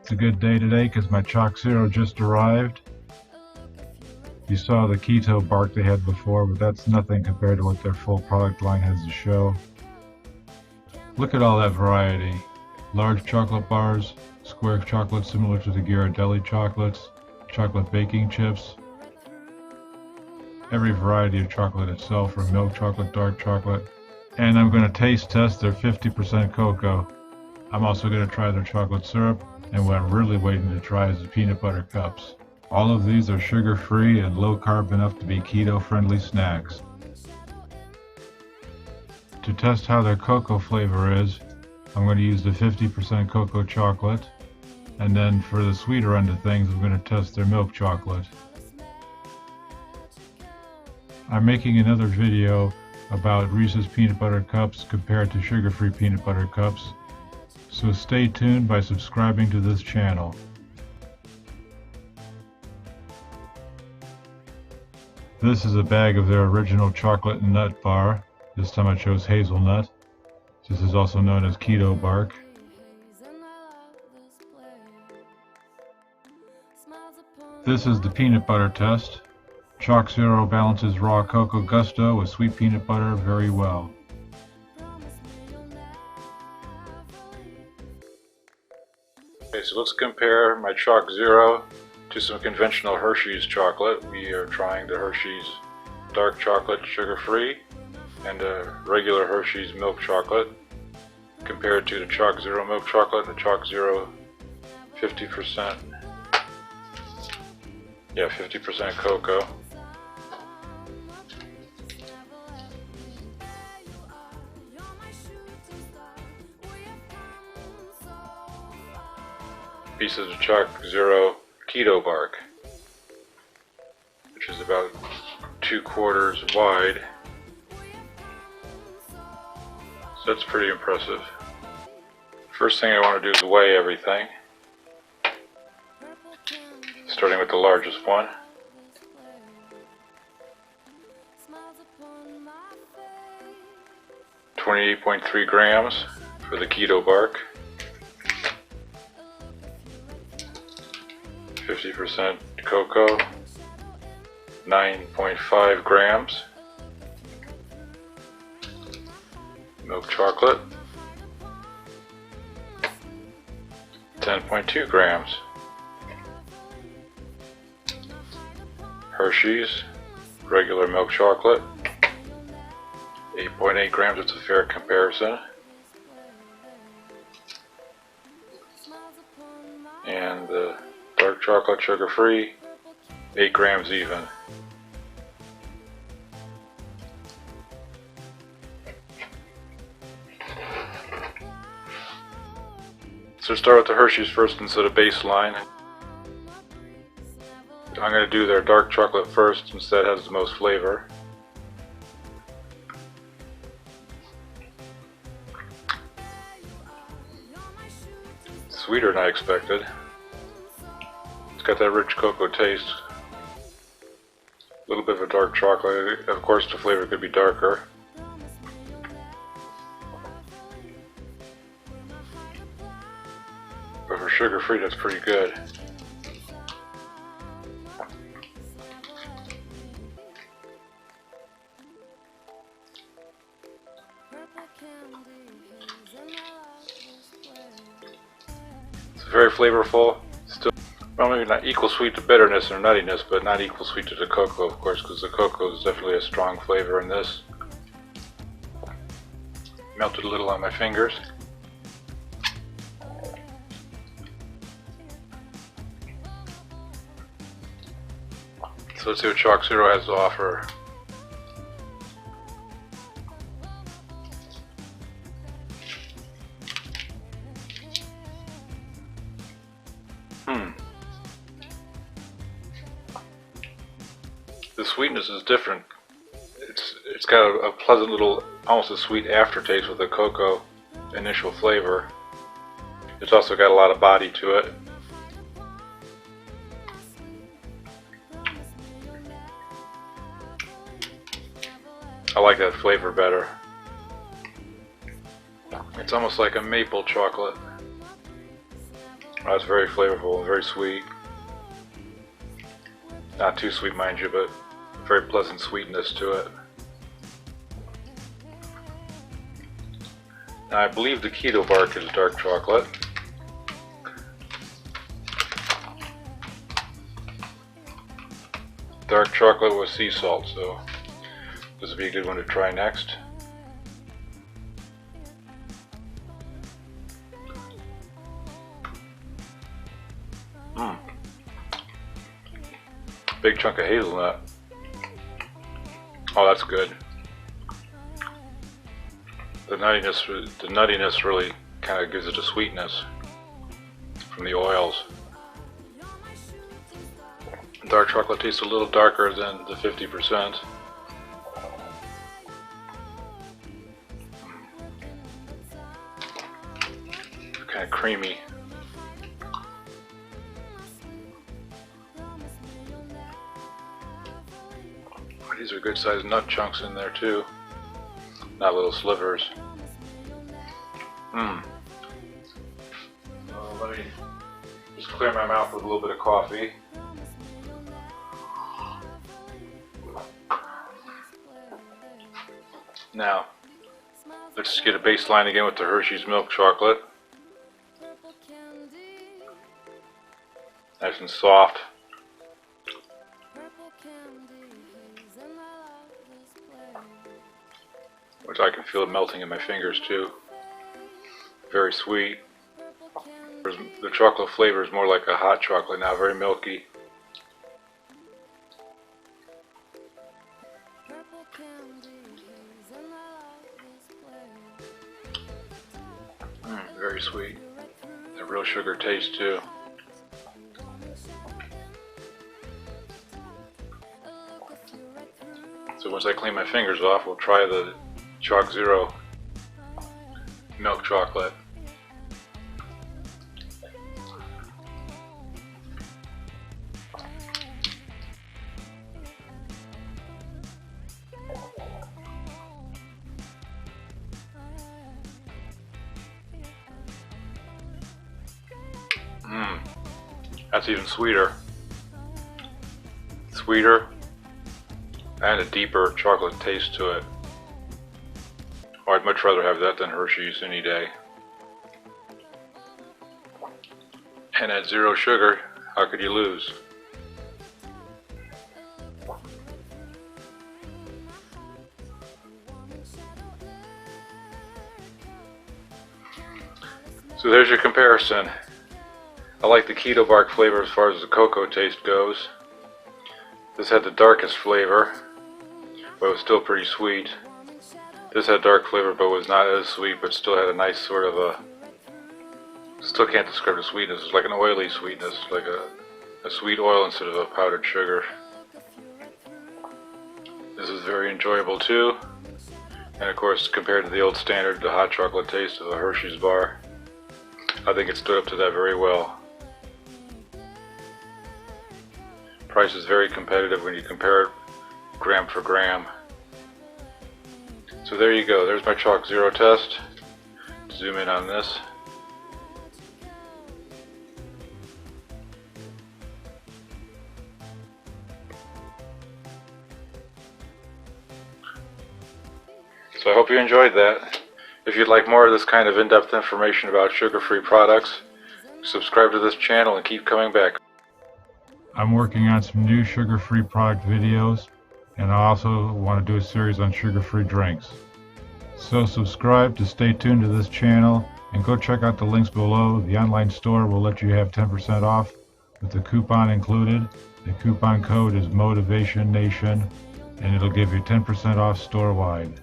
It's a good day today because my Choc Zero just arrived. You saw the KETO Bark they had before, but that's nothing compared to what their full product line has to show. Look at all that variety. Large chocolate bars, square chocolate similar to the Ghirardelli Chocolates, chocolate baking chips, every variety of chocolate itself, from milk chocolate, dark chocolate. And I'm going to taste test their 50% cocoa. I'm also going to try their chocolate syrup, and what I'm really waiting to try is the peanut butter cups. All of these are sugar-free and low-carb enough to be keto-friendly snacks. To test how their cocoa flavor is, I'm going to use the 50% cocoa chocolate, and then for the sweeter end of things, I'm going to test their milk chocolate. I'm making another video about Reese's peanut butter cups compared to sugar-free peanut butter cups, so stay tuned by subscribing to this channel. This is a bag of their original chocolate and nut bar. This time I chose hazelnut. This is also known as KETO Bark. This is the peanut butter test. Choc Zero balances raw cocoa gusto with sweet peanut butter very well. Okay, so let's compare my Choc Zero to some conventional Hershey's chocolate. We are trying the Hershey's dark chocolate sugar-free and a regular Hershey's milk chocolate compared to the Choc Zero milk chocolate and the Choc Zero 50%. Yeah, 50% cocoa. Pieces of Choc Zero KETO Bark, which is about 2/4 wide. So that's pretty impressive. First thing I want to do is weigh everything, starting with the largest one. .3 grams for the KETO Bark. 50% cocoa, 9.5 grams. Milk chocolate, 10.2 grams. Hershey's regular milk chocolate, 8.8 grams. It's a fair comparison. And the dark chocolate sugar-free, 8 grams even. So start with the Hershey's first instead of baseline. I'm going to do their dark chocolate first since that has the most flavor. Sweeter than I expected. It's got that rich cocoa taste. A little bit of a dark chocolate. Of course the flavor could be darker. But for sugar-free, that's pretty good. It's very flavorful. Still, well, maybe not equal sweet to bitterness or nuttiness, but not equal sweet to the cocoa, of course, because the cocoa is definitely a strong flavor in this. Melted a little on my fingers. So let's see what Choc Zero has to offer. The sweetness is different. It's got a pleasant little, almost a sweet aftertaste with the cocoa initial flavor. It's also got a lot of body to it. I like that flavor better. It's almost like a maple chocolate. That's very flavorful and very sweet. Not too sweet, mind you, but very pleasant sweetness to it. Now, I believe the KETO Bark is dark chocolate. Dark chocolate with sea salt, so this would be a good one to try next. Big chunk of hazelnut. Oh, that's good. The nuttiness really kind of gives it a sweetness from the oils. Dark chocolate tastes a little darker than the 50%. Kind of creamy. These are good sized nut chunks in there too, not little slivers. Let me just clear my mouth with a little bit of coffee. Now, let's get a baseline again with the Hershey's milk chocolate. Nice and soft. Which I can feel it melting in my fingers too. Very sweet. The chocolate flavor is more like a hot chocolate now, very milky. Very sweet. A real sugar taste too. So once I clean my fingers off, we'll try the Choc Zero milk chocolate. That's even sweeter. Sweeter and a deeper chocolate taste to it. Oh, I'd much rather have that than Hershey's any day. And at 0 sugar, how could you lose? So there's your comparison. I like the KETO Bark flavor as far as the cocoa taste goes. This had the darkest flavor, but it was still pretty sweet. This had dark flavor but was not as sweet, but still had a nice sort of a... Still can't describe the sweetness. It's like an oily sweetness, like a sweet oil instead of a powdered sugar. This is very enjoyable too. And of course, compared to the old standard, the hot chocolate taste of a Hershey's bar, I think it stood up to that very well. Price is very competitive when you compare it gram for gram. So there you go, there's my Choc Zero test. Zoom in on this. So I hope you enjoyed that. If you'd like more of this kind of in-depth information about sugar-free products, subscribe to this channel and keep coming back. I'm working on some new sugar-free product videos, and I also want to do a series on sugar-free drinks. So subscribe to stay tuned to this channel, and go check out the links below. The online store will let you have 10% off with the coupon included. The coupon code is Motivation Nation, and it'll give you 10% off store-wide.